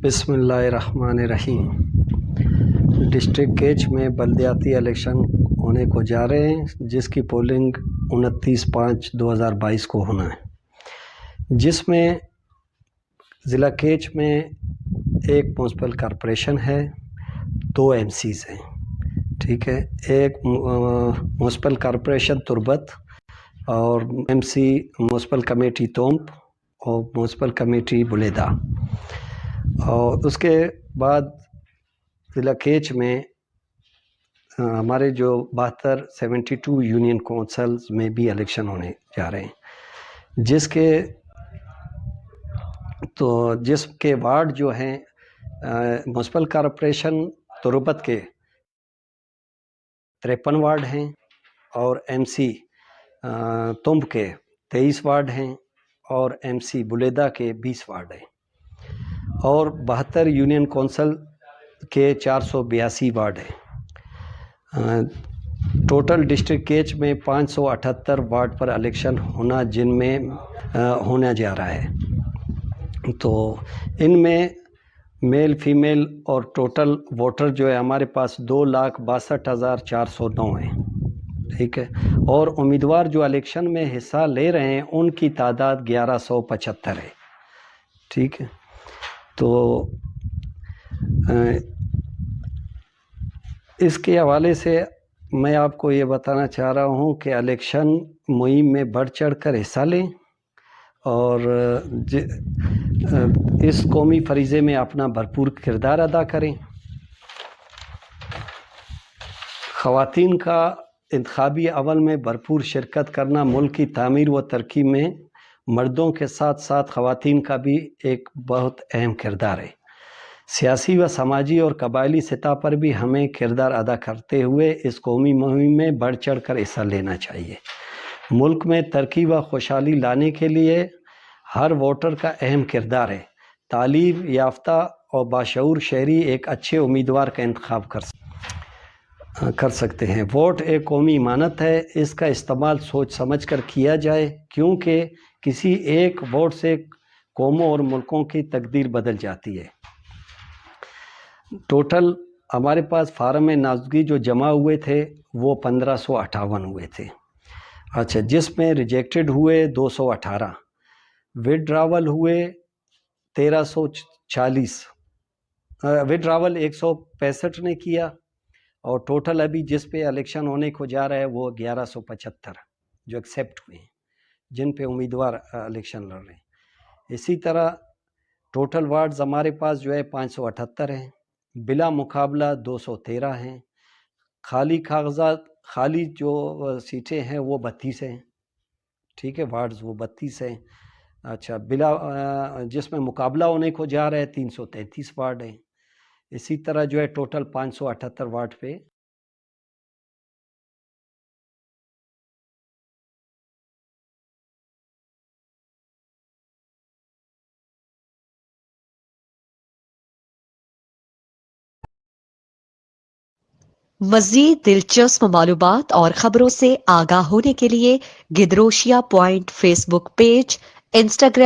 بسم اللہ الرحمن الرحیم۔ ڈسٹرکٹ کیچ میں بلدیاتی الیکشن ہونے کو جا رہے ہیں، جس کی پولنگ 29/5/2022 کو ہونا ہے، جس میں ضلع کیچ میں ایک میونسپل کارپوریشن ہے، 2 MCs ہیں، ٹھیک ہے، ایک میونسپل کارپوریشن تربت اور MC میونسپل کمیٹی تومپ اور میونسپل کمیٹی بلیدہ۔ اور اس کے بعد ضلع کیچ میں ہمارے جو 72 یونین کونسلز میں بھی الیکشن ہونے جا رہے ہیں، جس کے وارڈ جو ہیں میونسپل کارپوریشن تربت کے 53 وارڈ ہیں اور MC تمب کے 23 وارڈ ہیں اور MC بلیدہ کے 20 وارڈ ہیں، اور 72 یونین کونسل کے 482 وارڈ ہیں۔ ٹوٹل ڈسٹرکٹ کیچ میں 578 وارڈ پر الیکشن ہونا، جن میں ہونا جا رہا ہے۔ تو ان میں میل فیمیل اور ٹوٹل ووٹر جو ہے ہمارے پاس 2,62,409 ہیں، ٹھیک ہے، اور امیدوار جو الیکشن میں حصہ لے رہے ہیں ان کی تعداد 1175 ہے، ٹھیک ہے۔ تو اس کے حوالے سے میں آپ کو یہ بتانا چاہ رہا ہوں کہ الیکشن مہم میں بڑھ چڑھ کر حصہ لیں اور اس قومی فریضے میں اپنا بھرپور کردار ادا کریں۔ خواتین کا انتخابی عمل میں بھرپور شرکت کرنا ملک کی تعمیر و ترقی میں مردوں کے ساتھ ساتھ خواتین کا بھی ایک بہت اہم کردار ہے۔ سیاسی و سماجی اور قبائلی سطح پر بھی ہمیں کردار ادا کرتے ہوئے اس قومی مہم میں بڑھ چڑھ کر حصہ لینا چاہیے۔ ملک میں ترقی و خوشحالی لانے کے لیے ہر ووٹر کا اہم کردار ہے۔ تعلیم یافتہ اور باشعور شہری ایک اچھے امیدوار کا انتخاب کر سکتے ہیں۔ ووٹ ایک قومی امانت ہے، اس کا استعمال سوچ سمجھ کر کیا جائے، کیونکہ کسی ایک ووٹ سے قوموں اور ملکوں کی تقدیر بدل جاتی ہے۔ ٹوٹل ہمارے پاس فارم نامزدگی جو جمع ہوئے تھے وہ 1558 ہوئے تھے، اچھا، جس میں ریجیکٹڈ ہوئے 218، وڈراول ہوئے 1340، وڈراول 165 نے کیا، اور ٹوٹل ابھی جس پہ الیکشن ہونے کو جا رہا ہے وہ 1175 جو ایکسیپٹ ہوئے ہیں، جن پہ امیدوار الیکشن لڑ رہے ہیں۔ اسی طرح ٹوٹل وارڈز ہمارے پاس جو ہے 578 ہیں، بلا مقابلہ 213 ہیں، خالی جو سیٹیں ہیں وہ 32 ہیں، ٹھیک ہے، وارڈز وہ 32 ہیں، اچھا، جس میں مقابلہ ہونے کو جا رہا ہے 333 وارڈ ہیں۔ اسی طرح جو ہے ٹوٹل 578 وارڈ پہ مزید دلچسپ معلومات اور خبروں سے آگاہ ہونے کے لیے گدروشیا پوائنٹ فیس بک پیج، انسٹاگرام